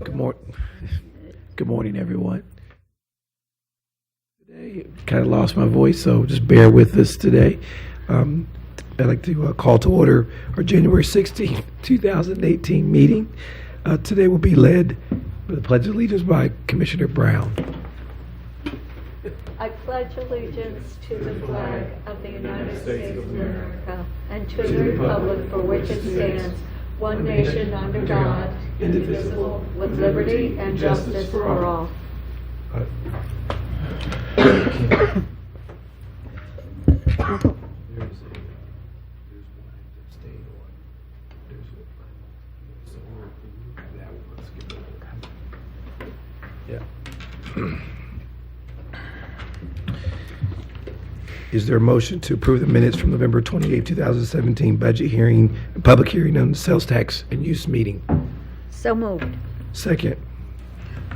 Good morning. Good morning, everyone. Today, kind of lost my voice, so just bear with us today. I'd like to call to order our January 16th, 2018 meeting. Today will be led with the Pledge of Allegiance by Commissioner Brown. I pledge allegiance to the flag of the United States of America and to the republic for which it stands, one nation under God, indivisible, with liberty and justice for all. Is there a motion to approve the minutes from November 28, 2017 budget hearing and public hearing on the sales tax and use meeting? So moved. Second.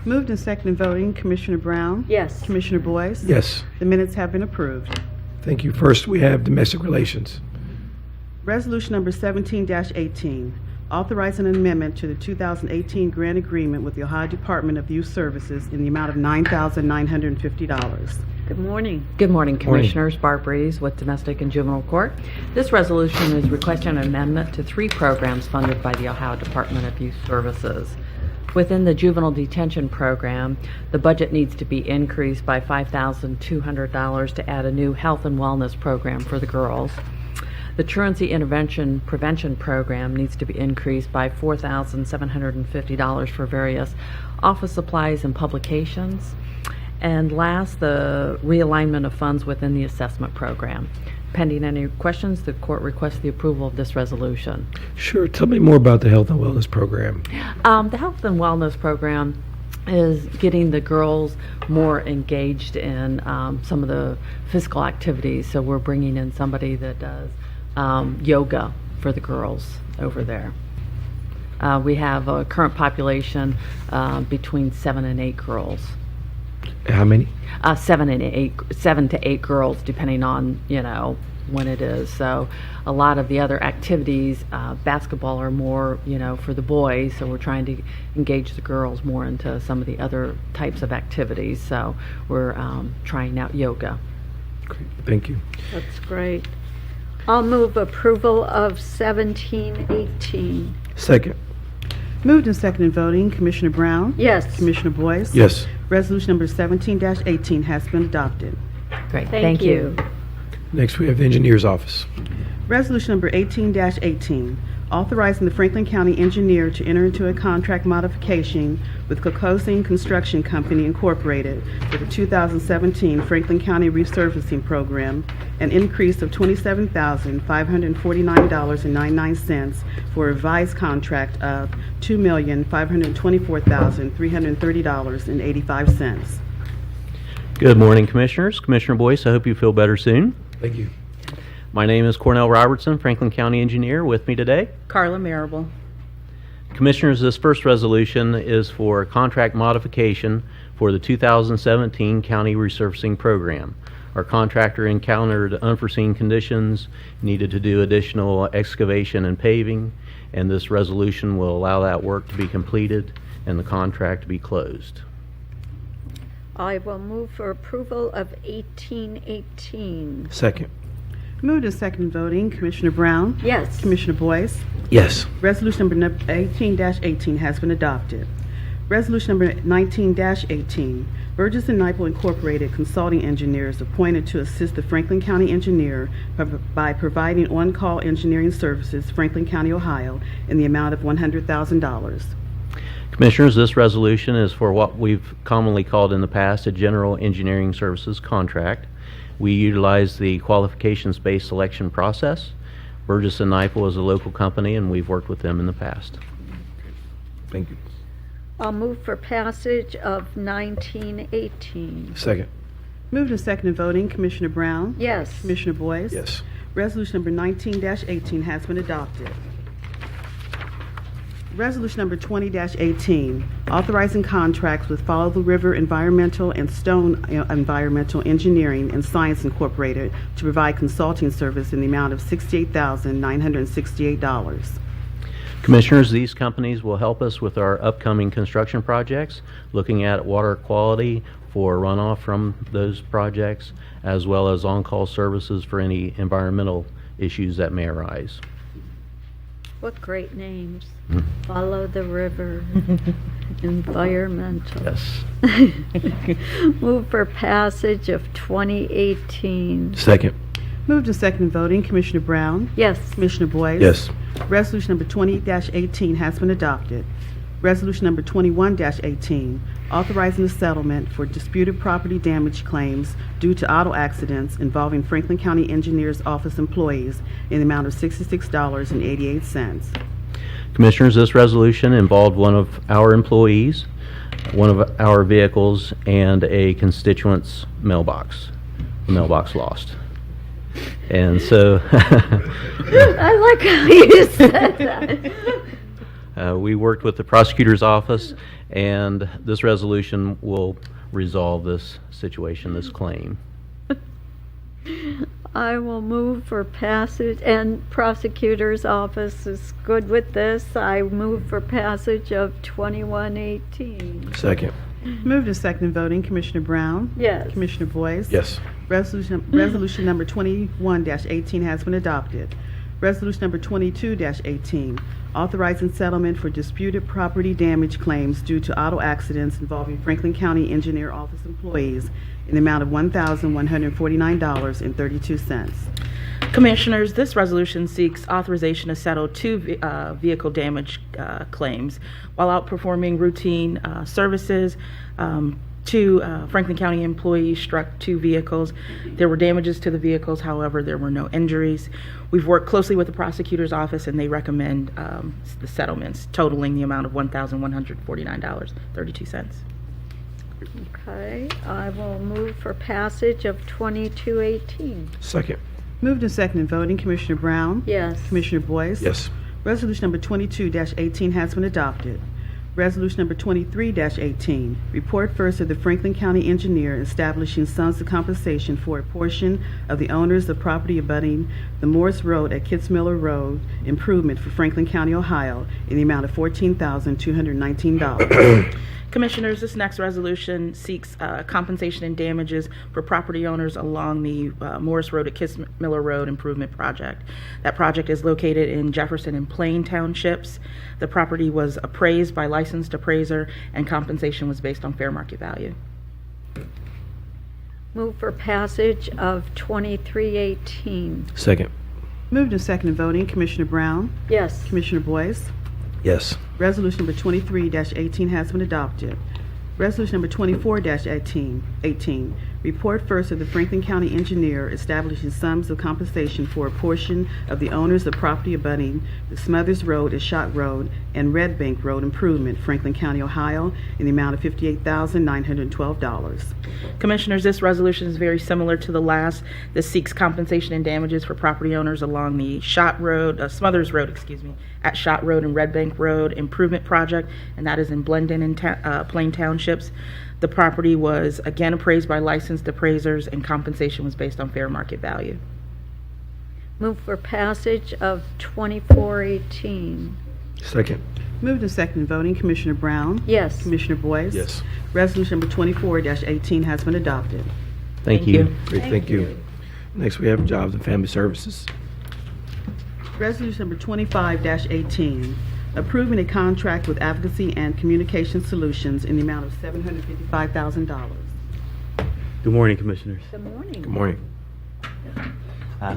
Moved and seconded voting, Commissioner Brown? Yes. Commissioner Boyce? Yes. The minutes have been approved. Thank you. First, we have domestic relations. Resolution number 17-18, authorizing an amendment to the 2018 grant agreement with the Ohio Department of Youth Services in the amount of $9,950. Good morning. Good morning, Commissioners. Barb Rees with Domestic and Juvenile Court. This resolution is requesting an amendment to 3 programs funded by the Ohio Department of Youth Services. Within the juvenile detention program, the budget needs to be increased by $5,200 to add a new health and wellness program for the girls. The truancy intervention prevention program needs to be increased by $4,750 for various office supplies and publications. And last, the realignment of funds within the assessment program. Pending any questions, the court requests the approval of this resolution. Sure. Tell me more about the health and wellness program. The health and wellness program is getting the girls more engaged in some of the physical activities. So we're bringing in somebody that does yoga for the girls over there. We have a current population between 7 and 8 girls. How many? 7 to 8 girls, depending on when it is. So a lot of the other activities, basketball are more for the boys. So we're trying to engage the girls more into some of the other types of activities. So we're trying out yoga. Great. Thank you. That's great. I'll move approval of 17-18. Second. Moved and seconded voting, Commissioner Brown? Yes. Commissioner Boyce? Yes. Resolution number 17-18 has been adopted. Great. Thank you. Next, we have the engineer's office. Resolution number 18-18, authorizing the Franklin County engineer to enter into a contract modification with Kokosing Construction Company Incorporated for the 2017 Franklin County Resurfacing Program, an increase of $27,549.99 for a revised contract of $2,524,330.85. Good morning, Commissioners. Commissioner Boyce, I hope you feel better soon. Thank you. My name is Cornell Robertson, Franklin County Engineer. With me today, Carla Marable. Commissioners, this first resolution is for contract modification for the 2017 County Resurfacing Program. Our contractor encountered unforeseen conditions, needed to do additional excavation and paving, and this resolution will allow that work to be completed and the contract to be closed. I will move for approval of 18-18. Second. Moved and seconded voting, Commissioner Brown? Yes. Commissioner Boyce? Yes. Resolution number 18-18 has been adopted. Resolution number 19-18, Burgess & Nyepel Incorporated Consulting Engineers appointed to assist the Franklin County Engineer by providing on-call engineering services, Franklin County, Ohio, in the amount of $100,000. Commissioners, this resolution is for what we've commonly called in the past a general engineering services contract. We utilize the qualifications-based selection process. Burgess & Nyepel is a local company, and we've worked with them in the past. Thank you. I'll move for passage of 19-18. Second. Moved and seconded voting, Commissioner Brown? Yes. Commissioner Boyce? Yes. Resolution number 19-18 has been adopted. Resolution number 20-18, authorizing contracts with Follow the River Environmental and Stone Environmental Engineering and Science Incorporated to provide consulting service in the amount of $68,968. Commissioners, these companies will help us with our upcoming construction projects, looking at water quality for runoff from those projects, as well as on-call services for any environmental issues that may arise. What great names. Follow the river. Environmental. Yes. Move for passage of 2018. Second. Moved and seconded voting, Commissioner Brown? Yes. Commissioner Boyce? Yes. Resolution number 20-18 has been adopted. Resolution number 21-18, authorizing a settlement for disputed property damage claims due to auto accidents involving Franklin County Engineers Office employees in the amount of $66.88. Commissioners, this resolution involved one of our employees, one of our vehicles, and a constituent's mailbox. The mailbox lost. And so I like how you said that. we worked with the prosecutor's office, and this resolution will resolve this situation, this claim. I will move for passage, and prosecutor's office is good with this. I move for passage of 2118. Second. Moved and seconded voting, Commissioner Brown? Yes. Commissioner Boyce? Yes. Resolution number 21-18 has been adopted. Resolution number 22-18, authorizing settlement for disputed property damage claims due to auto accidents involving Franklin County Engineer Office employees in the amount of $1,149.32. Commissioners, this resolution seeks authorization to settle two vehicle damage claims while outperforming routine services. Two Franklin County employees struck two vehicles. There were damages to the vehicles, however, there were no injuries. We've worked closely with the prosecutor's office, and they recommend the settlements totaling the amount of $1,149.32. Okay, I will move for passage of 2218. Second. Moved and seconded voting, Commissioner Brown? Yes. Commissioner Boyce? Yes. Resolution number 22-18 has been adopted. Resolution number 23-18, report first of the Franklin County Engineer establishing sums of compensation for a portion of the owners of property abutting the Morris Road at Kitzmiller Road improvement for Franklin County, Ohio, in the amount of $14,219. Commissioners, this next resolution seeks compensation and damages for property owners along the Morris Road at Kitzmiller Road Improvement Project. That project is located in Jefferson and Plain Townships. The property was appraised by licensed appraiser, and compensation was based on fair market value. Move for passage of 2318. Second. Moved and seconded voting, Commissioner Brown? Yes. Commissioner Boyce? Yes. Resolution number 23-18 has been adopted. Resolution number 24-18, report first of the Franklin County Engineer establishing sums of compensation for a portion of the owners of property abutting the Smothers Road at Shot Road and Red Bank Road improvement, Franklin County, Ohio, in the amount of $58,912. Commissioners, this resolution is very similar to the last. This seeks compensation and damages for property owners along the Smothers Road, at Shot Road and Red Bank Road Improvement Project, and that is in Blendon and Plain Townships. The property was again appraised by licensed appraisers, and compensation was based on fair market value. Move for passage of 2418. Second. Moved and seconded voting, Commissioner Brown? Yes. Commissioner Boyce? Yes. Resolution number 24-18 has been adopted. Thank you. Great, thank you. Next, we have Jobs and Family Services. Resolution number 25-18, approving a contract with Advocacy and Communication Solutions in the amount of $755,000. Good morning, Commissioners. Good morning. Good morning.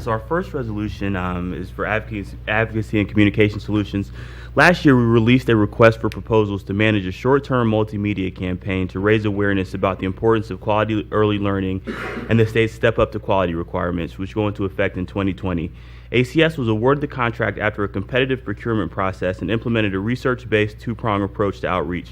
So our first resolution is for Advocacy and Communication Solutions. Last year, we released a request for proposals to manage a short-term multimedia campaign to raise awareness about the importance of quality early learning and the state's Step Up to Quality requirements, which go into effect in 2020. ACS was awarded the contract after a competitive procurement process and implemented a research-based two-prong approach to outreach.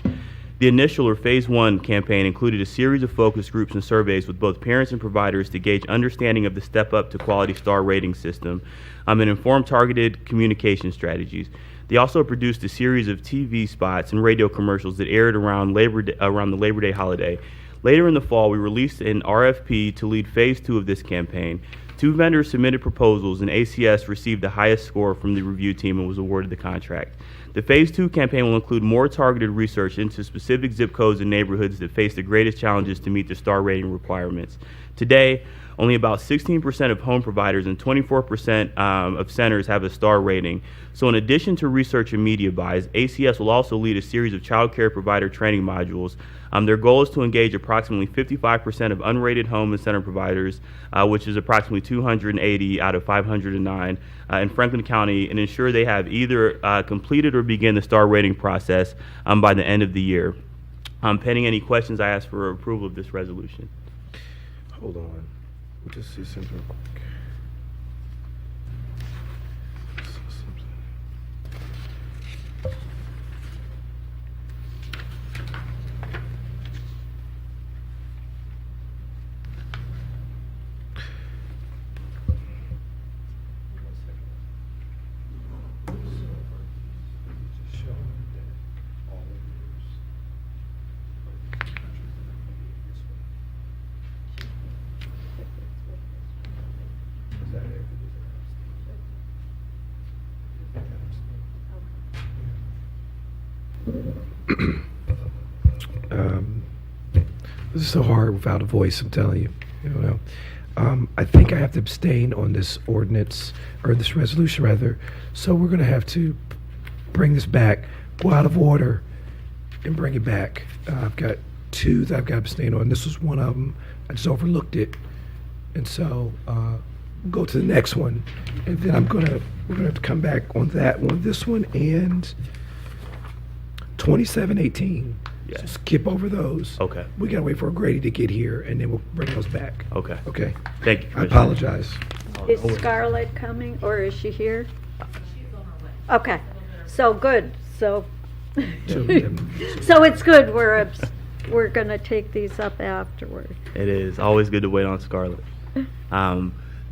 The initial, or Phase 1, campaign included a series of focus groups and surveys with both parents and providers to gauge understanding of the Step Up to Quality star rating system and inform targeted communication strategies. They also produced a series of TV spots and radio commercials that aired around the Labor Day holiday. Later in the fall, we released an RFP to lead Phase 2 of this campaign. 2 vendors submitted proposals, and ACS received the highest score from the review team and was awarded the contract. The Phase 2 campaign will include more targeted research into specific zip codes and neighborhoods that face the greatest challenges to meet the star rating requirements. Today, only about 16% of home providers and 24% of centers have a star rating. So in addition to research and media buys, ACS will also lead a series of child care provider training modules. Their goal is to engage approximately 55% of unrated home and center providers, which is approximately 280 out of 509 in Franklin County, and ensure they have either completed or begin the star rating process by the end of the year. Pending any questions, I ask for approval of this resolution. Hold on. We'll just see something real quick. This is so hard without a voice, I'm telling you. You know, I think I have to abstain on this ordinance, or this resolution rather. So we're going to have to bring this back, go out of order, and bring it back. I've got two that I've got to abstain on. This was one of them. I just overlooked it, and so go to the next one, and then we're gonna have to come back on that one, this one, and 2718. Yes. So skip over those. Okay. We gotta wait for Grady to get here, and then we'll bring those back. Okay. Okay. Thank you, I Commissioner. apologize. Is Scarlett coming, or is she here? She's on her way. Okay, so good, so, So, so it's good, we're gonna take these up afterward. It is always good to wait on Scarlett.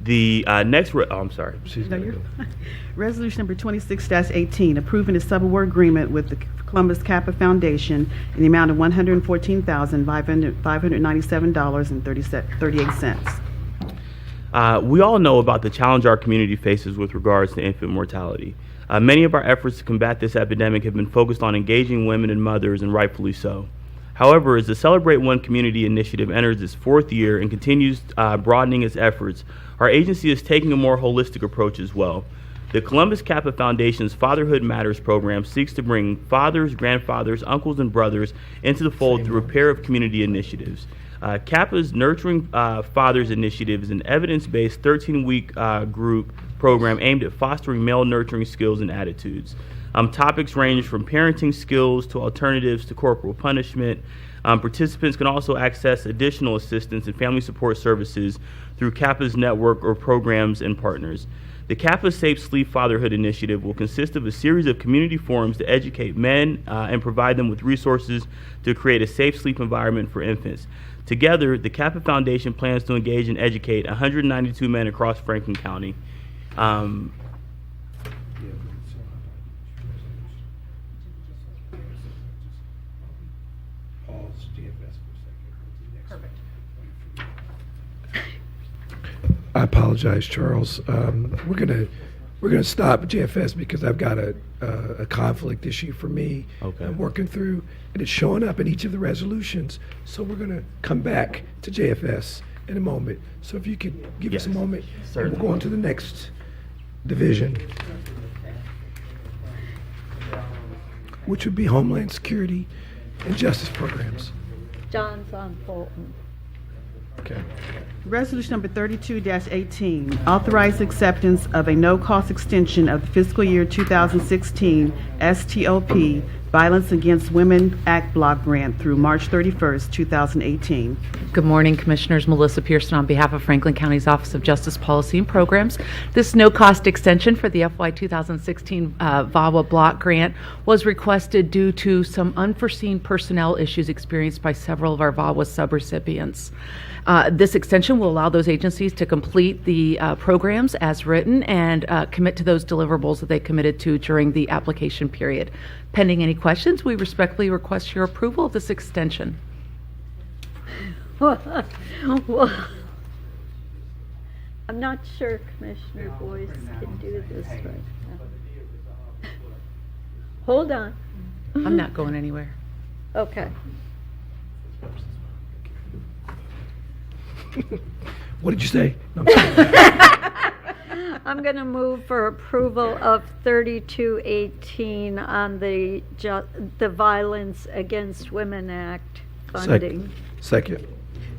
The next, I'm sorry. she's No, gonna you're go. fine. Resolution number 26-18, approving a subaward agreement with the Columbus Kappa Foundation in the amount of $114,597.38. We all know about the challenge our community faces with regards to infant mortality. Many of our efforts to combat this epidemic have been focused on engaging women and mothers, and rightfully so. However, as the Celebrate One Community Initiative enters its fourth year and continues broadening its efforts, our agency is taking a more holistic approach as well. The Columbus Kappa Foundation's Fatherhood Matters program seeks to bring fathers, grandfathers, uncles, and brothers into the fold through a pair of community initiatives. Kappa's Nurturing Fathers Initiative is an evidence-based 13-week group program aimed at fostering male nurturing skills and attitudes. Topics range from parenting skills to alternatives to corporal punishment. Participants can also access additional assistance and family support services through Kappa's network or programs and partners. The Kappa Safe Sleep Fatherhood Initiative will consist of a series of community forums to educate men and provide them with resources to create a safe sleep environment for infants. Together, the Kappa Foundation plans to engage and educate 192 men across Franklin County. I apologize, Charles. We're gonna stop at JFS because I've got a conflict issue for me. Okay. I'm working through, and it's showing up in each of the resolutions. So we're gonna come back to JFS in a moment. So if you could give us a Yes, moment, certainly. and we'll go on to the next division, which would be Homeland Security and Justice Programs. John's on Fulton. Okay. Resolution number 32-18, authorize acceptance of a no-cost extension of the fiscal year 2016 STOP Violence Against Women Act Block Grant through March 31st, 2018. Good morning, Commissioners. Melissa Pearson on behalf of Franklin County's Office of Justice Policy and Programs. This no-cost extension for the FY 2016 VAWA block grant was requested due to some unforeseen personnel issues experienced by several of our VAWA subrecipients. This extension will allow those agencies to complete the programs as written and commit to those deliverables that they committed to during the application period. Pending any questions, we respectfully request your approval of this extension. Well, I'm not sure Commissioner Boyce can do this right now. hold on. I'm not going anywhere. Okay. What did you say? No, I'm sorry. I'm going to move for approval of 3218 on the Violence Against Women Act funding. Second.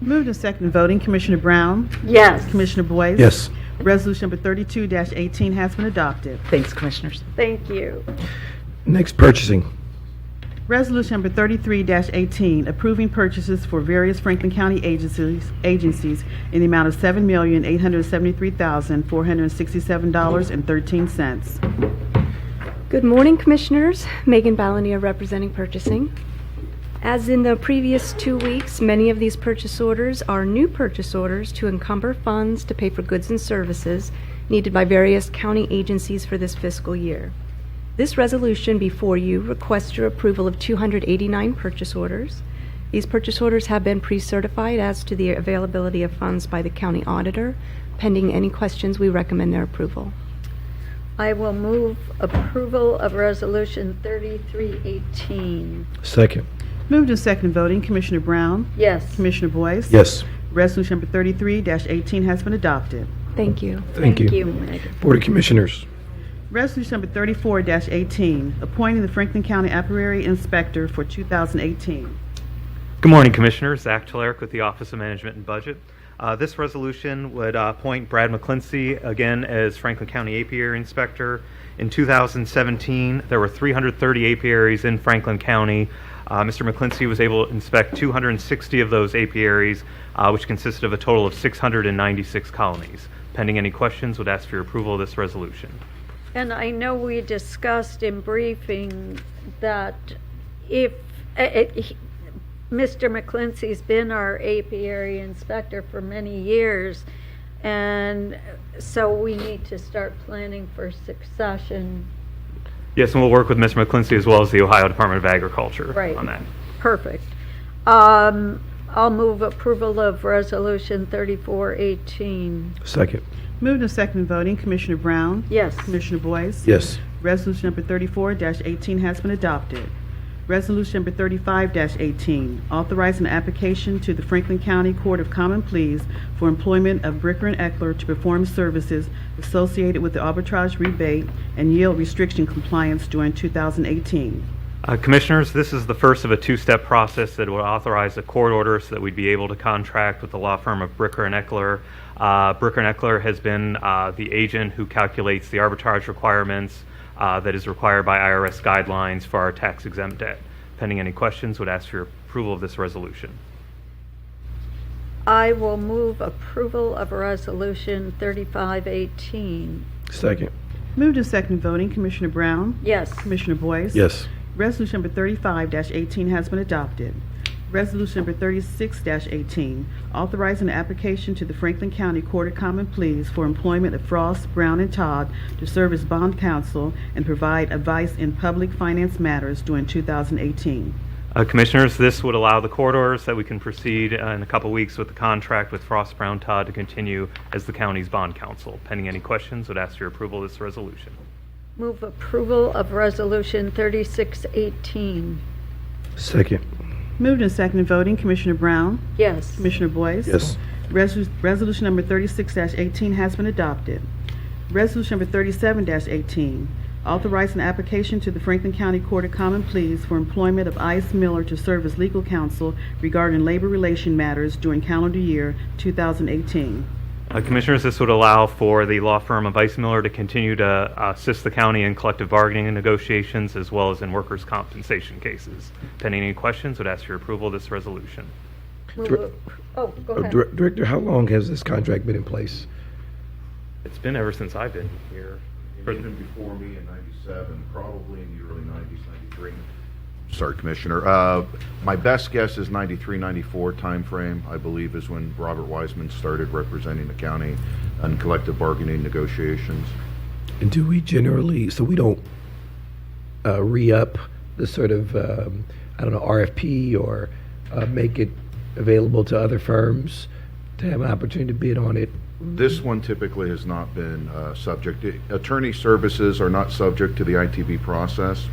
Moved and seconded voting. Commissioner Brown? Yes. Commissioner Boyce? Yes. Resolution number 32-18 has been adopted. Thanks, Commissioners. Thank you. Next, purchasing. Resolution number 33-18, approving purchases for various Franklin County agencies in the amount of $7,873,467.13. Good morning, Commissioners. Megan Balania representing purchasing. As in the previous 2 weeks, many of these purchase orders are new purchase orders to encumber funds to pay for goods and services needed by various county agencies for this fiscal year. This resolution before you requests your approval of 289 purchase orders. These purchase orders have been pre-certified as to the availability of funds by the county auditor. Pending any questions, we recommend their approval. I will move approval of Resolution 3318. Second. Moved and seconded voting. Commissioner Brown? Yes. Commissioner Boyce? Yes. Resolution number 33-18 has been adopted. Thank you. Thank you. Megan. Board of Commissioners. Resolution number 34-18, appointing the Franklin County Apiary Inspector for 2018. Good morning, Commissioners. Zach Tularic with the Office of Management and Budget. This resolution would appoint Brad McClincy again as Franklin County Apiary Inspector. In 2017, there were 330 apiaries in Franklin County. Mr. McClincy was able to inspect 260 of those apiaries, which consisted of a total of 696 colonies. Pending any questions, would ask for your approval of this resolution. And I know we discussed in briefing that if Mr. McClincy's been our apiary inspector for many years, and so we need to start planning for succession. Yes, and we'll work with Mr. McClincy as well as the Ohio Department of Agriculture Right. on that. Perfect. I'll move approval of Resolution 3418. Second. Moved and seconded voting. Commissioner Brown? Yes. Commissioner Boyce? Yes. Resolution number 34-18 has been adopted. Resolution number 35-18, authorizing an application to the Franklin County Court of Common Pleas for employment of Bricker and Eckler to perform services associated with the arbitrage rebate and yield restriction compliance during 2018. Commissioners, this is the first of a two-step process that will authorize a court order so that we'd be able to contract with the law firm of Bricker and Eckler. Bricker and Eckler has been the agent who calculates the arbitrage requirements that is required by IRS guidelines for our tax-exempt debt. Pending any questions, would ask for your approval of this resolution. I will move approval of Resolution 3518. Second. Moved and seconded voting. Commissioner Brown? Yes. Commissioner Boyce? Yes. Resolution number 35-18 has been adopted. Resolution number 36-18, authorizing an application to the Franklin County Court of Common Pleas for employment of Frost, Brown, and Todd to serve as bond counsel and provide advice in public finance matters during 2018. Commissioners, this would allow the court orders that we can proceed in a couple weeks with the contract with Frost, Brown, Todd to continue as the county's bond counsel. Pending any questions, would ask for your approval of this resolution. Move approval of Resolution 3618. Second. Moved and seconded voting. Commissioner Brown? Yes. Commissioner Boyce? Yes. Resolution number 36-18 has been adopted. Resolution number 37-18, authorizing an application to the Franklin County Court of Common Pleas for employment of Ice Miller to serve as legal counsel regarding labor relation matters during calendar year 2018. Commissioners, this would allow for the law firm of Ice Miller to continue to assist the county in collective bargaining and negotiations as well as in workers' compensation cases. Pending any questions, would ask for your approval of this resolution. Go ahead. Director, how long has this contract been in place? It's been ever since I've been here. Even before me in 97, probably in the early 90s, 93. Sorry, Commissioner. My best guess is 93, 94 timeframe, I believe, is when Robert Wiseman started representing the county on collective bargaining negotiations. And do we generally, so we don't re-up the sort of, RFP or make it available to other firms to have an opportunity to bid on it? This one typically has not been subject. Attorney services are not subject to the ITB process.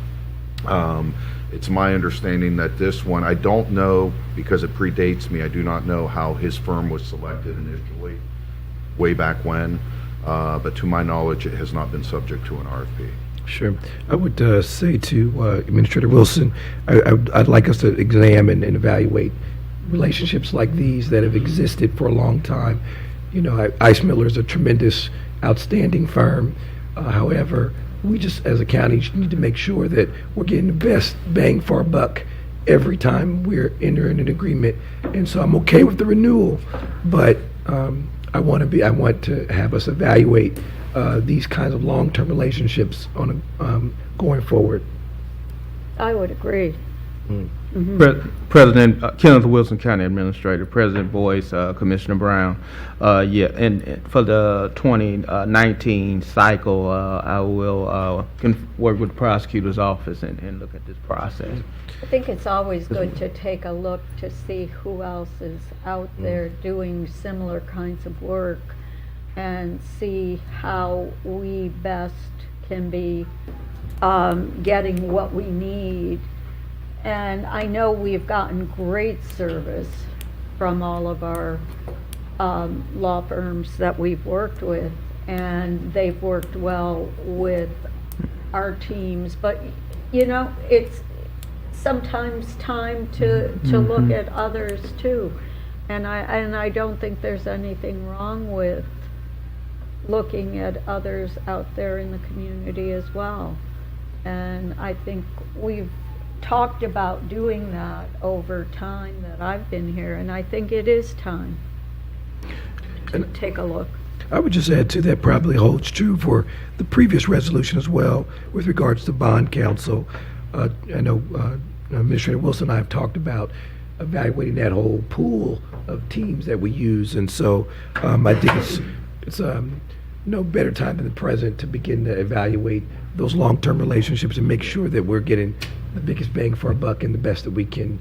It's my understanding that this one, I don't know, because it predates me, I do not know how his firm was selected initially, way back when, but to my knowledge, it has not been subject to an RFP. Sure. I would say to Administrator Wilson, I'd like us to examine and evaluate relationships like these that have existed for a long time. You know, Ice Miller is a tremendous, outstanding firm. However, we just, as a county, need to make sure that we're getting the best bang for our buck every time we're entering an agreement. And so I'm okay with the renewal, but I want to have us evaluate these kinds of long-term relationships on going forward. I would agree. President Kenneth Wilson, County Administrator, President Boyce, Commissioner Brown. And for the 2019 cycle, I will work with the prosecutor's office and look at this process. I think it's always good to take a look to see who else is out there doing similar kinds of work and see how we best can be getting what we need. And I know we've gotten great service from all of our law firms that we've worked with, and they've worked well with our teams. But, you know, it's sometimes time to look at others too. And I don't think there's anything wrong with looking at others out there in the community as well. And I think we've talked about doing that over time that I've been here, and I think it is time to take a look. I would just add to that, probably holds true for the previous resolution as well with regards to bond counsel. I know Administrator Wilson and I have talked about evaluating that whole pool of teams that we use, and so I think it's no better time than the present to begin to evaluate those long-term relationships and make sure that we're getting the biggest bang for our buck and the best that we can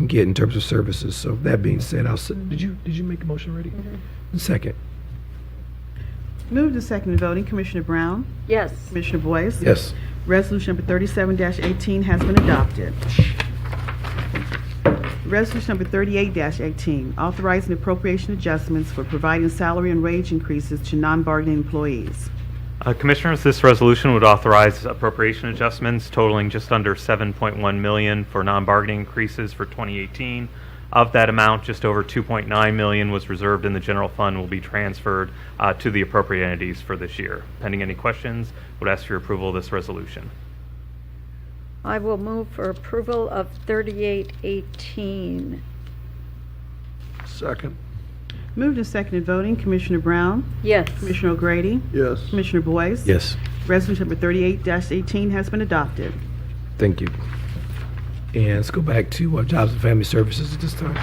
get in terms of services. So that being said, did you make a motion already? Second. Moved and seconded voting. Commissioner Brown? Yes. Commissioner Boyce? Yes. Resolution number 37-18 has been adopted. Resolution number 38-18, authorizing appropriation adjustments for providing salary and wage increases to non-bargaining employees. Commissioners, this resolution would authorize appropriation adjustments totaling just under $7.1 million for non-bargaining increases for 2018. Of that amount, just over $2.9 million was reserved in the general fund, will be transferred to the appropriate entities for this year. Pending any questions, would ask for your approval of this resolution. I will move for approval of 3818. Second. Moved and seconded voting. Commissioner Brown? Yes. Commissioner O'Grady? Yes. Commissioner Boyce? Yes. Resolution number 38-18 has been adopted. Thank you. And let's go back to Jobs and Family Services at this time.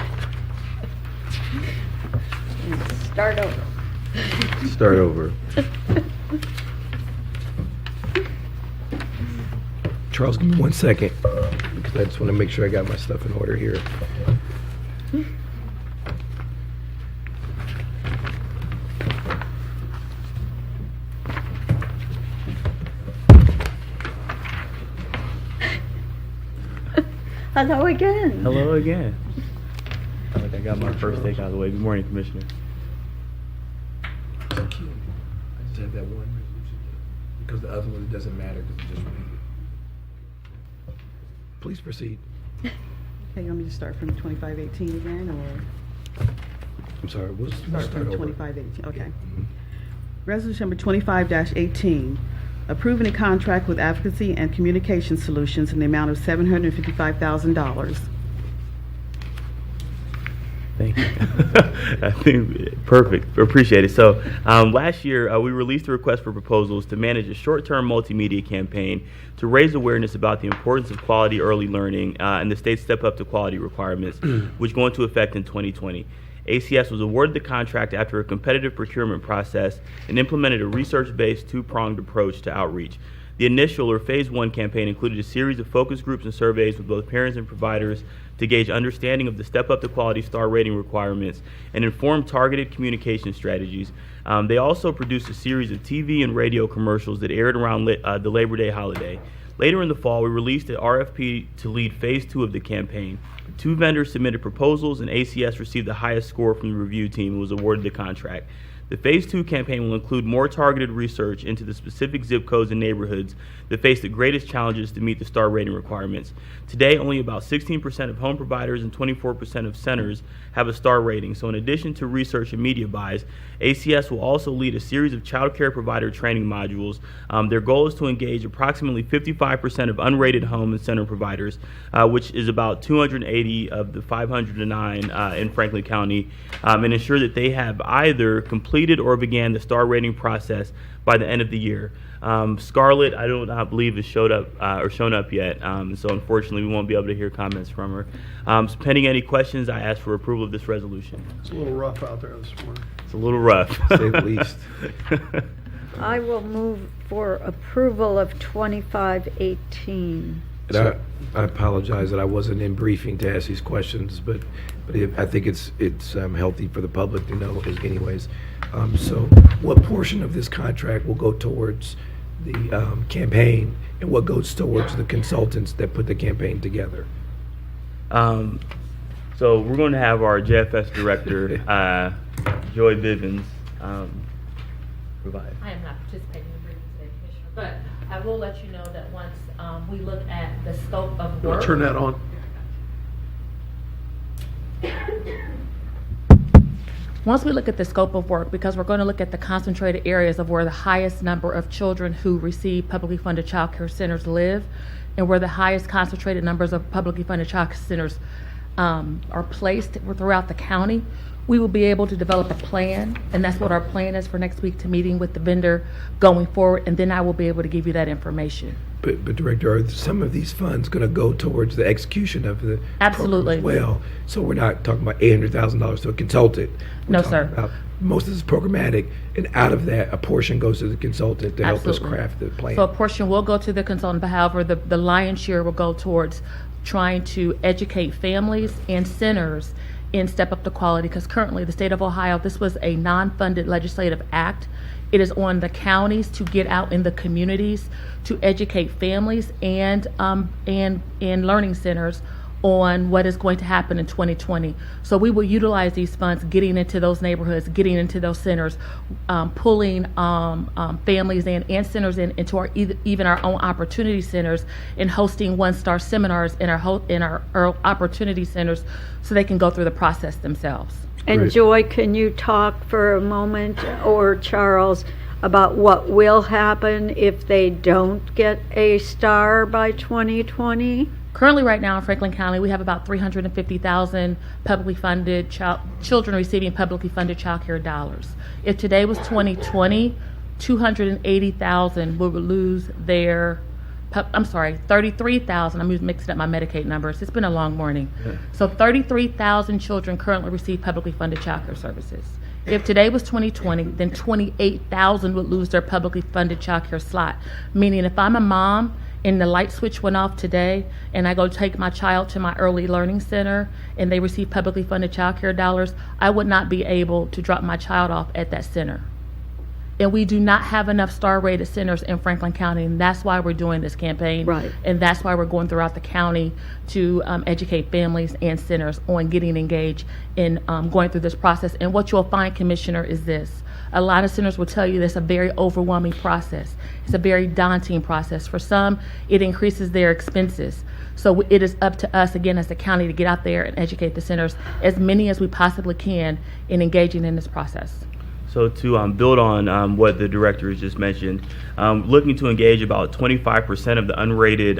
Start over. Start over. Charles, give me 1 second, because I just want to make sure I got my stuff in order here. Hello again. Hello again. I think I got my first take out of the way. Good morning, Commissioner. I just have that one resolution, because the other one doesn't matter, because it just read it. Please proceed. Okay, you want me to start from 2518 again, or I'm sorry, we'll start start from over. 2518? Okay. Resolution number 25-18, approving a contract with Advocacy and Communication Solutions in the amount of $755,000. Thank you. I think perfect. Appreciate it. So last year we released a request for proposals to manage a short-term multimedia campaign to raise awareness about the importance of quality early learning and the state's Step Up to Quality requirements, which go into effect in 2020. ACS was awarded the contract after a competitive procurement process and implemented a research-based two-pronged approach to outreach. The initial, or Phase 1 campaign, included a series of focus groups and surveys with both parents and providers to gauge understanding of the Step Up to Quality star rating requirements and inform targeted communication strategies. They also produced a series of TV and radio commercials that aired around the Labor Day holiday. Later in the fall, we released an RFP to lead Phase 2 of the campaign. 2 vendors submitted proposals, and ACS received the highest score from the review team and was awarded the contract. The Phase 2 campaign will include more targeted research into the specific zip codes and neighborhoods that face the greatest challenges to meet the star rating requirements. Today, only about 16% of home providers and 24% of centers have a star rating. So in addition to research and media buys, ACS will also lead a series of child care provider training modules. Their goal is to engage approximately 55% of unrated home and center providers, which is about 280 of the 509 in Franklin County, and ensure that they have either completed or began the star rating process by the end of the year. Scarlett, I do not believe has shown up yet, so unfortunately we won't be able to hear comments from her. So pending any questions, I ask for approval of this resolution. It's a little rough out there this morning. It's a little rough. To say the least. I will move for approval of 2518. And I apologize that I wasn't in briefing to ask these questions, but I think it's healthy for the public to know anyways. So what portion of this contract will go towards the campaign, and what goes towards the consultants that put the campaign together? So we're going to have our JFS director, Joy Bivens, provide. I am not participating in the briefing today, Commissioner, but I will let you know that once we look at the scope of work. Turn that on. Once we look at the scope of work, because we're going to look at the concentrated areas of where the highest number of children who receive publicly funded child care centers live, and where the highest concentrated numbers of publicly funded child care centers are placed throughout the county, we will be able to develop a plan, and that's what our plan is for next week, to meeting with the vendor going forward, and then I will be able to give you that information. But Director, are some of these funds going to go towards the execution of the Absolutely. program as well? So we're not talking about $800,000 to a consultant. We're No, talking sir. about most of this is programmatic, and out of that, a portion goes to the consultant to help us Absolutely. craft the plan. So a portion will go to the consultant, but however, the lion's share will go towards trying to educate families and centers in Step Up to Quality, because currently the state of Ohio, this was a non-funded legislative act. It is on the counties to get out in the communities to educate families and learning centers on what is going to happen in 2020. So we will utilize these funds, getting into those neighborhoods, getting into those centers, pulling families and centers into our even our own opportunity centers, and hosting one-star seminars in our opportunity centers, so they can go through the process themselves. And Great. Joy, can you talk for a moment, or Charles, about what will happen if they don't get a star by 2020? Currently, right now in Franklin County, we have about 350,000 publicly funded children receiving publicly funded child care dollars. If today was 2020, 280,000 would lose their, 33,000. I'm mixing up my Medicaid numbers. It's been a long morning. Yeah. So 33,000 children currently receive publicly funded child care services. If today was 2020, then 28,000 would lose their publicly funded child care slot. Meaning, if I'm a mom and the light switch went off today, and I go take my child to my early learning center and they receive publicly funded child care dollars, I would not be able to drop my child off at that center. And we do not have enough star-rated centers in Franklin County, and that's why we're doing this campaign. Right. And that's why we're going throughout the county to educate families and centers on getting engaged in going through this process. And what you'll find, Commissioner, is this. A lot of centers will tell you this is a very overwhelming process. It's a very daunting process. For some, it increases their expenses. So it is up to us, again, as the county, to get out there and educate the centers, as many as we possibly can, in engaging in this process. So to build on what the director has just mentioned, looking to engage about 25% of the unrated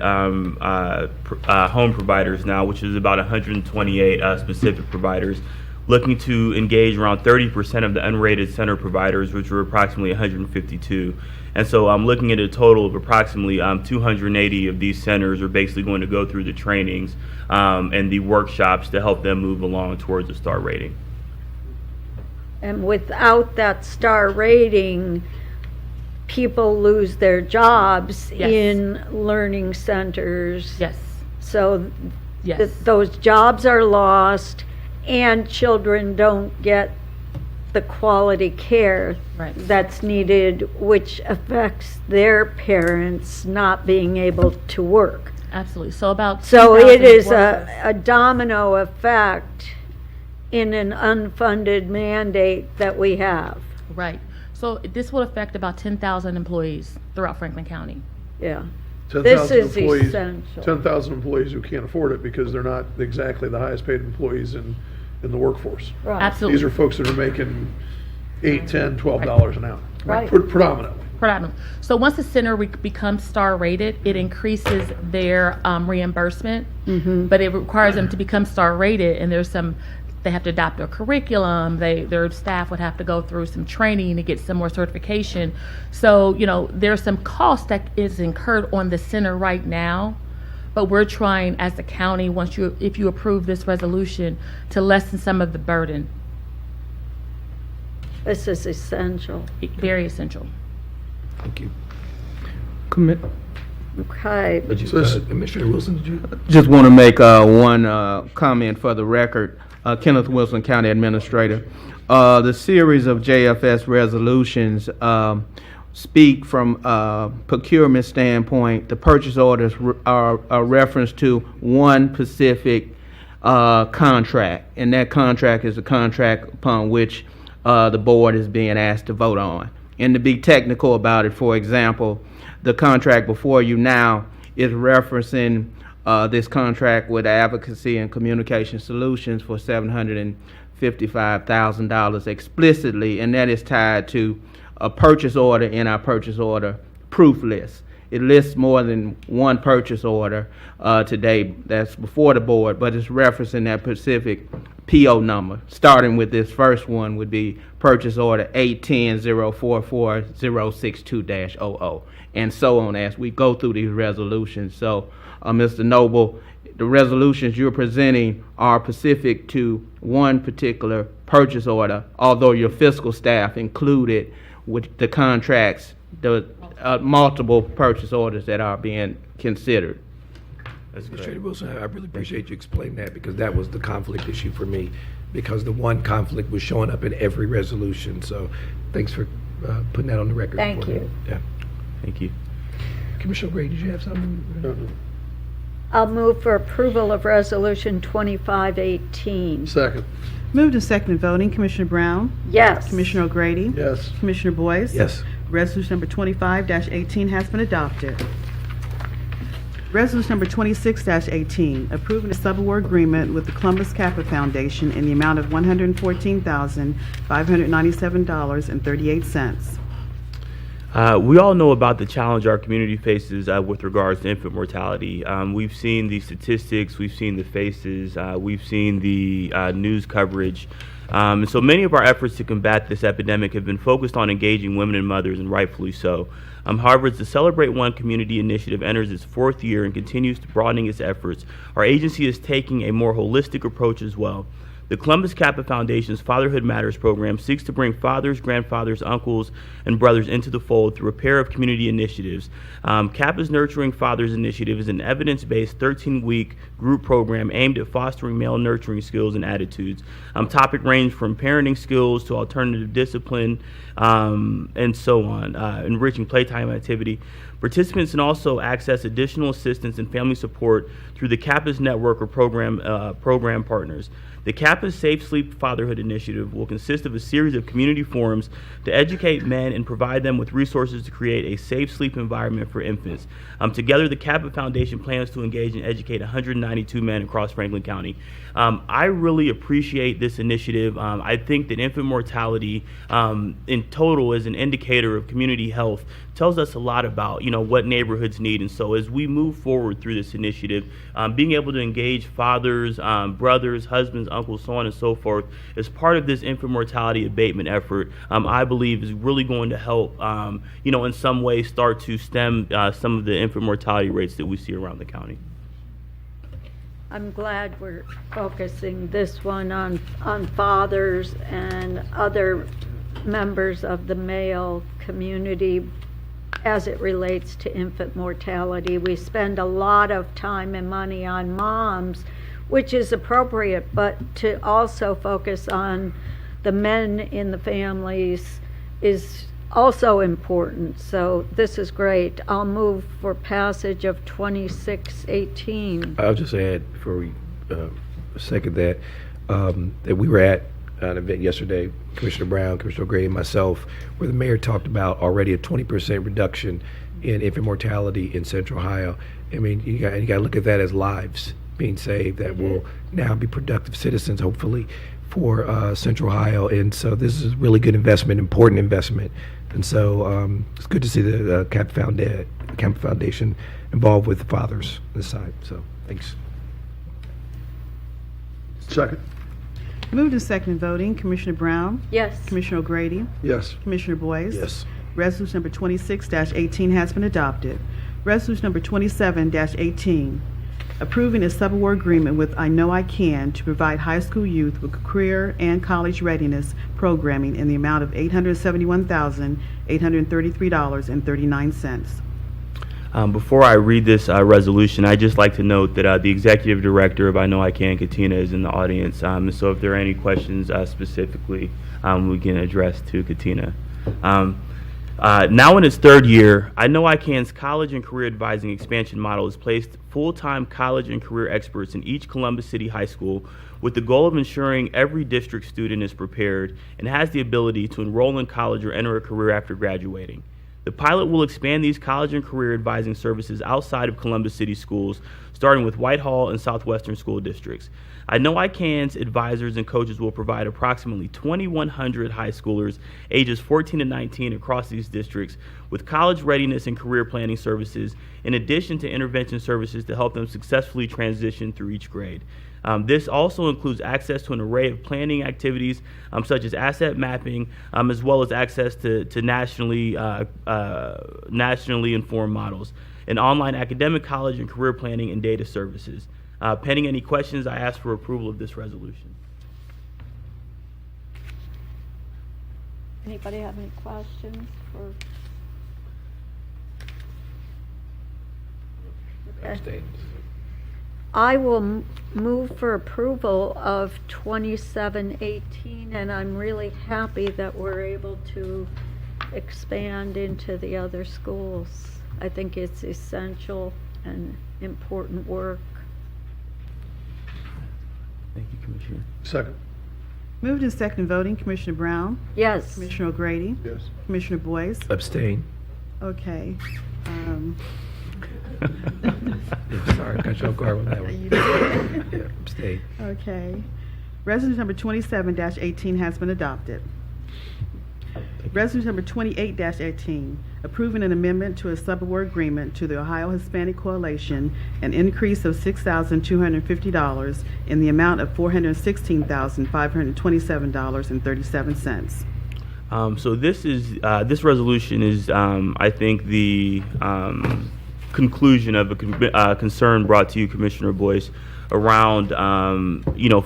home providers now, which is about 128 specific providers. Looking to engage around 30% of the unrated center providers, which were approximately 152. And so I'm looking at a total of approximately 280 of these centers are basically going to go through the trainings and the workshops to help them move along towards a star rating. And without that star rating, people lose their jobs Yes. in learning centers. Yes. So Yes. those jobs are lost, and children don't get the quality care Right. that's needed, which affects their parents not being able to work. Absolutely. So about So 2,000 it is workers. a domino effect in an unfunded mandate that we have. Right. So this will affect about 10,000 employees throughout Franklin County. Yeah. 10,000 This is employees- essential. 10,000 employees who can't afford it because they're not exactly the highest paid employees in the workforce. Right. Absolutely. These are folks that are making $8, $10, $12 an hour. Right. Predominantly. Predominantly. So once the center becomes star rated, it increases their reimbursement, but it requires them to become star rated, and they have to adopt their curriculum. Their staff would have to go through some training to get some more certification. So there's some cost that is incurred on the center right now, but we're trying as a county, if you approve this resolution, to lessen some of the burden. This is essential. Very essential. Thank you. Okay. Commissioner Wilson, did you? Just want to make one comment for the record. Kenneth Wilson, County Administrator. The series of JFS resolutions speak from procurement standpoint. The purchase orders are a reference to one specific contract, and that contract is a contract upon which the board is being asked to vote on. And to be technical about it, for example, the contract before you now is referencing this contract with Advocacy and Communication Solutions for $755,000 explicitly, and that is tied to a purchase order in our purchase order proof list. It lists more than one purchase order today that's before the board, but it's referencing that specific PO number. Starting with this first one would be purchase order 810-044-062-00, and so on as we go through these resolutions. So, Mr. Noble, the resolutions you're presenting are specific to one particular purchase order, although your fiscal staff included with the contracts, the multiple purchase orders that are being considered. That's Administrator great. Wilson, I really appreciate you explaining that because that was the conflict issue for me, because the one conflict was showing up in every resolution. So thanks for putting that on the record. Thank for me. you. Yeah. Thank you. Commissioner Gray, did you have something? I'll move for approval of Resolution 2518. Second. Moved and seconded voting, Commissioner Brown, Yes. Commissioner O'Grady, Yes. Commissioner Boyce. Yes. Resolution number 25-18 has been adopted. Resolution number 26-18, approving a subaward agreement with the Columbus Kappa Foundation in the amount of $114,597.38. We all know about the challenge our community faces with regards to infant mortality. We've seen the statistics, we've seen the faces, we've seen the news coverage. And so many of our efforts to combat this epidemic have been focused on engaging women and mothers, and rightfully so. However, as the Celebrate One community initiative enters its fourth year and continues to broadening its efforts, our agency is taking a more holistic approach as well. The Columbus Kappa Foundation's Fatherhood Matters program seeks to bring fathers, grandfathers, uncles, and brothers into the fold through a pair of community initiatives. Kappa's Nurturing Fathers Initiative is an evidence-based 13-week group program aimed at fostering male nurturing skills and attitudes. Topic range from parenting skills to alternative discipline, and so on, enriching playtime activity. Participants can also access additional assistance and family support through the Kappa's network or program partners. The Kappa's Safe Sleep Fatherhood Initiative will consist of a series of community forums to educate men and provide them with resources to create a safe sleep environment for infants. Together, the Kappa Foundation plans to engage and educate 192 men across Franklin County. I really appreciate this initiative. I think that infant mortality in total is an indicator of community health, tells us a lot about what neighborhoods need. And so as we move forward through this initiative, being able to engage fathers, brothers, husbands, uncles, so on and so forth, as part of this infant mortality abatement effort, I believe is really going to help, in some ways start to stem some of the infant mortality rates that we see around the county. I'm glad we're focusing this one on fathers and other members of the male community as it relates to infant mortality. We spend a lot of time and money on moms, which is appropriate, but to also focus on the men in the families is also important. So this is great. I'll move for passage of 2618. I'll just add before we second that, that we were at an event yesterday, Commissioner Brown, Commissioner Gray, and myself, where the mayor talked about already a 20% reduction in infant mortality in Central Ohio. I mean, you got to look at that as lives being saved that will now be productive citizens, hopefully, for Central Ohio. And so this is a really good investment, important investment. And so it's good to see the Camp Foundation involved with the fathers on this side. So thanks. Second. Moved and second voting, Commissioner Brown, Yes. Commissioner O'Grady, Yes. Commissioner Boyce. Yes. Resolution number 26-18 has been adopted. Resolution number 27-18, approving a subaward agreement with I Know I Can to provide high school youth with career and college readiness programming in the amount of $871,833.39. Before I read this resolution, I'd just like to note that the executive director of I Know I Can, Katina, is in the audience. And so if there are any questions specifically, we can address to Katina. Now in its third year, I Know I Can's college and career advising expansion model has placed full-time college and career experts in each Columbus City high school with the goal of ensuring every district student is prepared and has the ability to enroll in college or enter a career after graduating. The pilot will expand these college and career advising services outside of Columbus City schools, starting with Whitehall and Southwestern school districts. I Know I Can's advisors and coaches will provide approximately 2,100 high schoolers ages 14 to 19 across these districts with college readiness and career planning services, in addition to intervention services to help them successfully transition through each grade. This also includes access to an array of planning activities such as asset mapping, as well as access to nationally informed models, and online academic college and career planning and data services. Pending any questions, I ask for approval of this resolution. Anybody have any questions for? Okay. I will move for approval of 2718, and I'm really happy that we're able to expand into the other schools. I think it's essential and important work. Thank you, Commissioner. Second. Moved and second voting, Commissioner Brown, Yes. Commissioner O'Grady, Yes. Commissioner Boyce. Abstain. Okay. Sorry, got you off guard with that one. Yeah, abstain. Okay. Resolution number 27-18 has been adopted. Resolution number 28-18, approving an amendment to a subaward agreement to the Ohio Hispanic Coalition, an increase of $6,250 in the amount of $416,527.37. So this resolution is, I think, the conclusion of a concern brought to you, Commissioner Boyce, around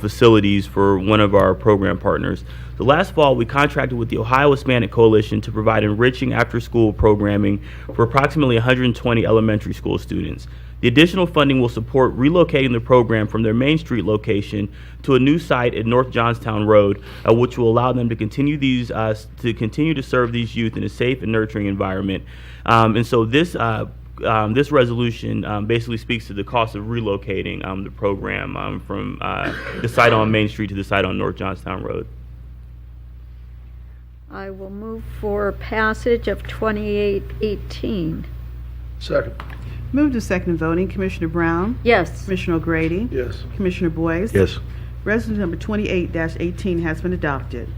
facilities for one of our program partners. The last fall, we contracted with the Ohio Hispanic Coalition to provide enriching after-school programming for approximately 120 elementary school students. The additional funding will support relocating the program from their Main Street location to a new site at North Johnstown Road, which will allow them to continue to serve these youth in a safe and nurturing environment. And so this resolution basically speaks to the cost of relocating the program from the site on Main Street to the site on North Johnstown Road. I will move for passage of 2818. Second. Moved and second voting, Commissioner Brown, Yes. Commissioner O'Grady, Yes. Commissioner Boyce. Yes. Resolution number 28-18 has been adopted.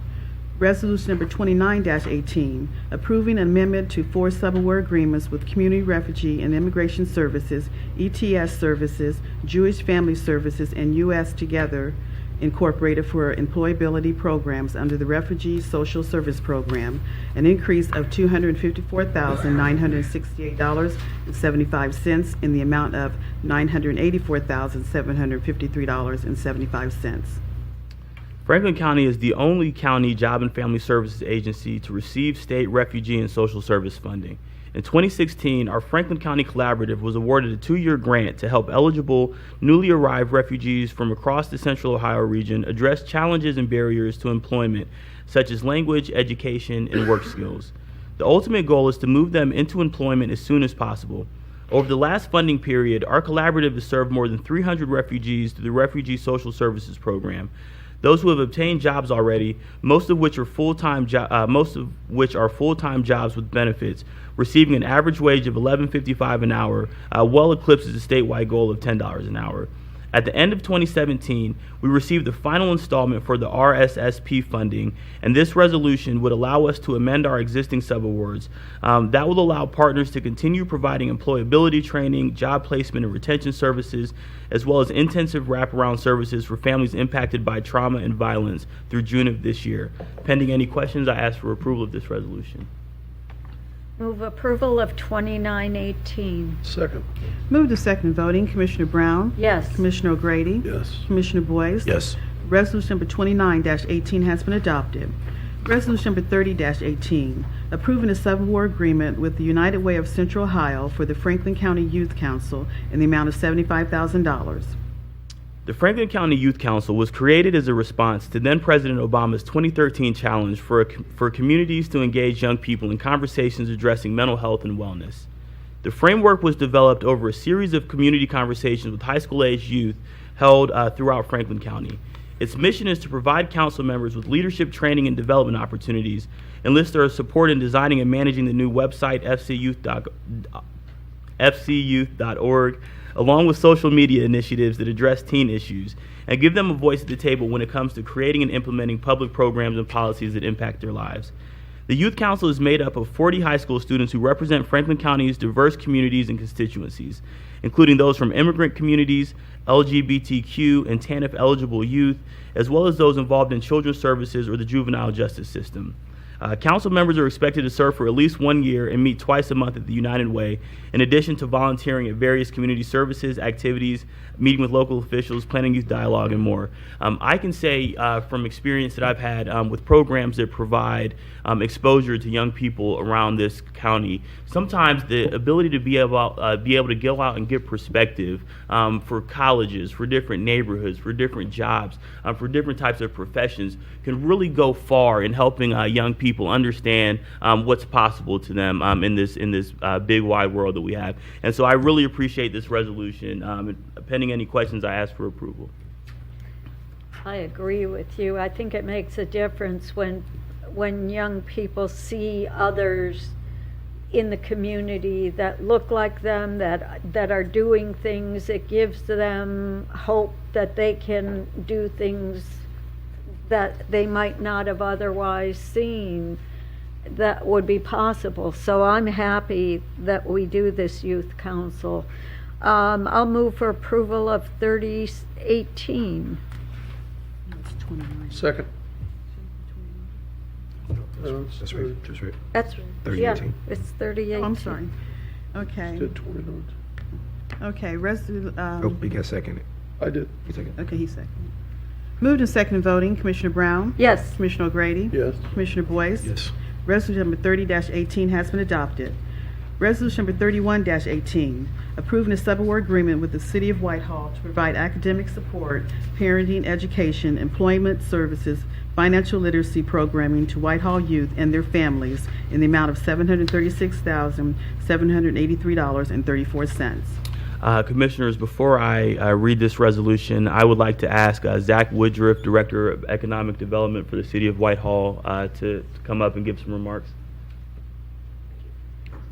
Resolution number 29-18, approving an amendment to 4 subaward agreements with Community Refugee and Immigration Services, ETS Services, Jewish Family Services, and U.S. Together Incorporated for employability programs under the Refugee Social Service Program, an increase of $254,968.75 in the amount of $984,753.75. Franklin County is the only county job and family services agency to receive state refugee and social service funding. In 2016, our Franklin County Collaborative was awarded a 2-year grant to help eligible newly arrived refugees from across the Central Ohio region address challenges and barriers to employment, such as language, education, and work skills. The ultimate goal is to move them into employment as soon as possible. Over the last funding period, our collaborative has served more than 300 refugees through the Refugee Social Services Program. Those who have obtained jobs already, most of which are full-time jobs with benefits, receiving an average wage of $11.55 an hour, well eclipses the statewide goal of $10 an hour. At the end of 2017, we received the final installment for the RSSP funding, and this resolution would allow us to amend our existing subawards. That will allow partners to continue providing employability training, job placement and retention services, as well as intensive wraparound services for families impacted by trauma and violence through June of this year. Pending any questions, I ask for approval of this resolution. Move approval of 2918. Second. Moved to second voting, Commissioner Brown? Yes. Commissioner O'Grady? Yes. Commissioner Boyce? Yes. Resolution number 29-18 has been adopted. Resolution number 30-18, approving a subaward agreement with the United Way of Central Ohio for the Franklin County Youth Council in the amount of $75,000. The Franklin County Youth Council was created as a response to then-President Obama's 2013 challenge for communities to engage young people in conversations addressing mental health and wellness. The framework was developed over a series of community conversations with high school-aged youth held throughout Franklin County. Its mission is to provide council members with leadership training and development opportunities, enlist their support in designing and managing the new website, fcyouth.org, along with social media initiatives that address teen issues, and give them a voice at the table when it comes to creating and implementing public programs and policies that impact their lives. The Youth Council is made up of 40 high school students who represent Franklin County's diverse communities and constituencies, including those from immigrant communities, LGBTQ, and TANF-eligible youth, as well as those involved in children's services or the juvenile justice system. Council members are expected to serve for at least 1 year and meet twice a month at the United Way, in addition to volunteering at various community services, activities, meeting with local officials, planning youth dialogue, and more. I can say from experience that I've had with programs that provide exposure to young people around this county, sometimes the ability to be able to go out and get perspective for colleges, for different neighborhoods, for different jobs, for different types of professions can really go far in helping young people understand what's possible to them in this big wide world that we have. And so I really appreciate this resolution. Pending any questions, I ask for approval. I agree with you. I think it makes a difference when young people see others in the community that look like them, that are doing things. It gives them hope that they can do things that they might not have otherwise seen that would be possible. So I'm happy that we do this youth council. I'll move for approval of 3018. That's 29. Second. That's right. That's right. That's, 3018. yeah, it's 3018. Oh, I'm sorry. Okay. Did 29. Okay. Oh, you got second. I did. You second. Okay, he's second. Moved and second voting, Commissioner Brown? Yes. Commissioner O'Grady? Yes. Commissioner Boyce? Yes. Resolution number 30-18 has been adopted. Resolution number 31-18, approving a subaward agreement with the City of Whitehall to provide academic support, parenting, education, employment services, financial literacy programming to Whitehall youth and their families in the amount of $736,783.34. Commissioners, before I read this resolution, I would like to ask Zach Woodruff, Director of Economic Development for the City of Whitehall, to come up and give some remarks.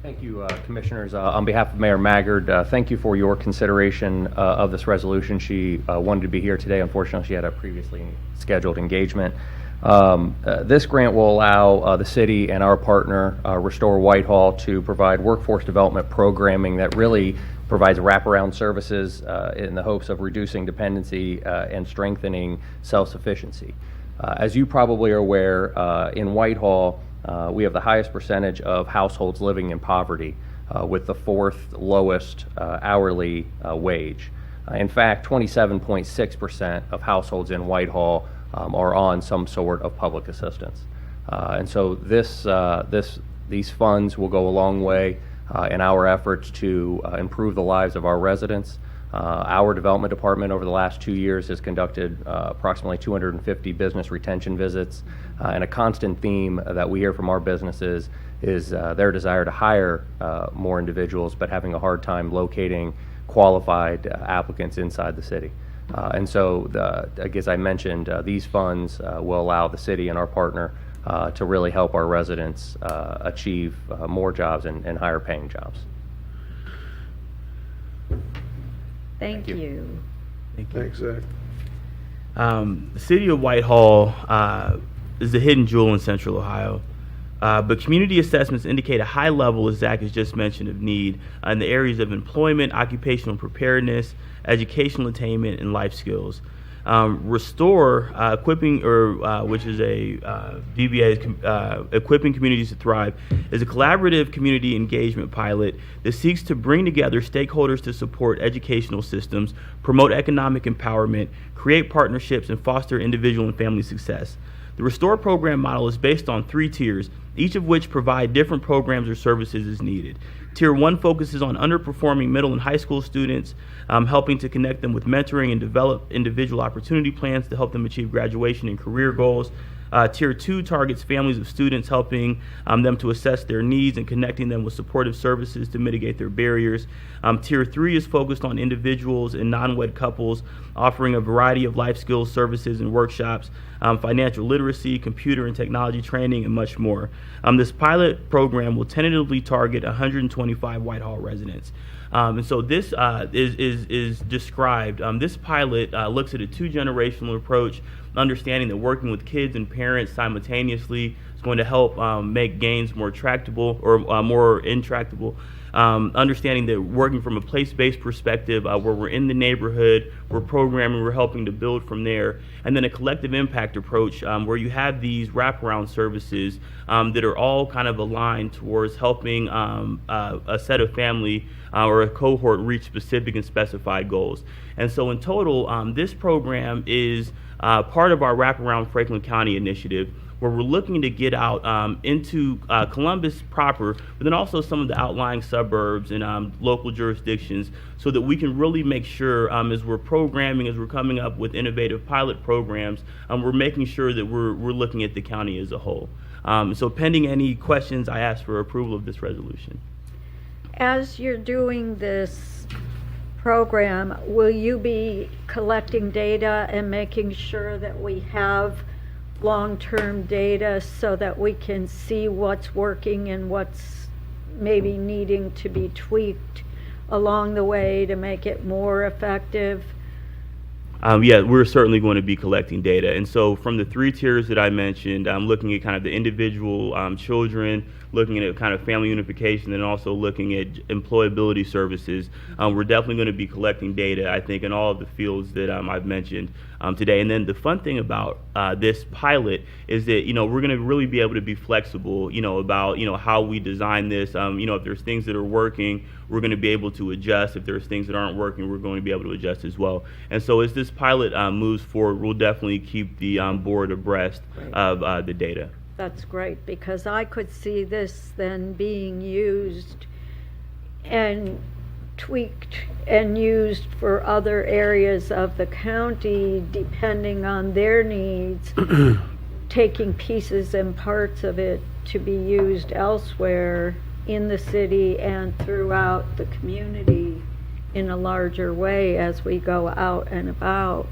Thank you, Commissioners. On behalf of Mayor Maggard, thank you for your consideration of this resolution. She wanted to be here today. Unfortunately, she had a previously scheduled engagement. This grant will allow the city and our partner, Restore Whitehall, to provide workforce development programming that really provides wraparound services in the hopes of reducing dependency and strengthening self-sufficiency. As you probably are aware, in Whitehall, we have the highest percentage of households living in poverty, with the fourth lowest hourly wage. In fact, 27.6% of households in Whitehall are on some sort of public assistance. And so this These funds will go a long way in our efforts to improve the lives of our residents. Our development department over the last 2 years has conducted approximately 250 business retention visits, and a constant theme that we hear from our businesses is their desire to hire more individuals, but having a hard time locating qualified applicants inside the city. And so, as I mentioned, these funds will allow the city and our partner to really help our residents achieve more jobs and higher paying jobs. Thank you. you. Thanks, Zach. The city of Whitehall is a hidden jewel in Central Ohio. But community assessments indicate a high level, as Zach has just mentioned, of need in the areas of employment, occupational preparedness, educational attainment, and life skills. Restore Equipping, which is a VBA, Equipping Communities to Thrive, is a collaborative community engagement pilot that seeks to bring together stakeholders to support educational systems, promote economic empowerment, create partnerships, and foster individual and family success. The Restore program model is based on 3 tiers, each of which provide different programs or services as needed. Tier 1 focuses on underperforming middle and high school students, helping to connect them with mentoring and develop individual opportunity plans to help them achieve graduation and career goals. Tier 2 targets families of students, helping them to assess their needs and connecting them with supportive services to mitigate their barriers. Tier 3 is focused on individuals and non-wed couples, offering a variety of life skills, services, and workshops, financial literacy, computer and technology training, and much more. This pilot program will tentatively target 125 Whitehall residents. And so this is described. This pilot looks at a 2-generational approach, understanding that working with kids and parents simultaneously is going to help make gains more tractable or more intractable. Understanding that working from a place-based perspective, where we're in the neighborhood, we're programming, we're helping to build from there, and then a collective impact approach where you have these wraparound services that are all kind of aligned towards helping a set of family or a cohort reach specific and specified goals. And so in total, this program is part of our Wraparound Franklin County initiative, where we're looking to get out into Columbus proper, but then also some of the outlying suburbs and local jurisdictions, so that we can really make sure as we're programming, as we're coming up with innovative pilot programs, we're making sure that we're looking at the county as a whole. So pending any questions, I ask for approval of this resolution. As you're doing this program, will you be collecting data and making sure that we have long-term data so that we can see what's working and what's maybe needing to be tweaked along the way to make it more effective? Yeah, we're certainly going to be collecting data. And so from the 3 tiers that I mentioned, I'm looking at kind of the individual children, looking at kind of family unification, and also looking at employability services. We're definitely going to be collecting data, I think, in all of the fields that I've mentioned today. And then the fun thing about this pilot is that, we're going to really be able to be flexible, about, how we design this. If there's things that are working, we're going to be able to adjust. If there's things that aren't working, we're going to be able to adjust as well. And so as this pilot moves forward, we'll definitely keep the board abreast of the data. That's great, because I could see this then being used and tweaked and used for other areas of the county depending on their needs, taking pieces and parts of it to be used elsewhere in the city and throughout the community in a larger way as we go out and about.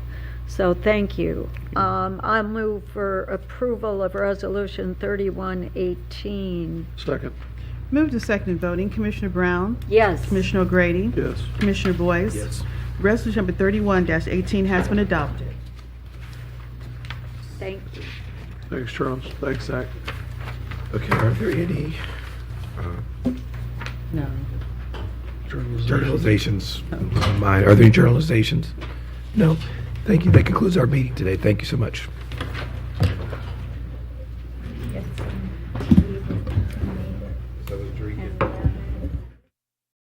So thank you. I move for approval of Resolution 3118. Second. Moved and seconded voting. Commissioner Brown? Yes. Commissioner O'Grady? Yes. Commissioner Boyce? Yes. Resolution number 31-18 has been adopted. Thank you. Thanks, Charles. Thanks, Zach. Okay, are there any No. journalizations on mine? Are there any journalizations? No. Thank you. That concludes our meeting today. Thank you so much.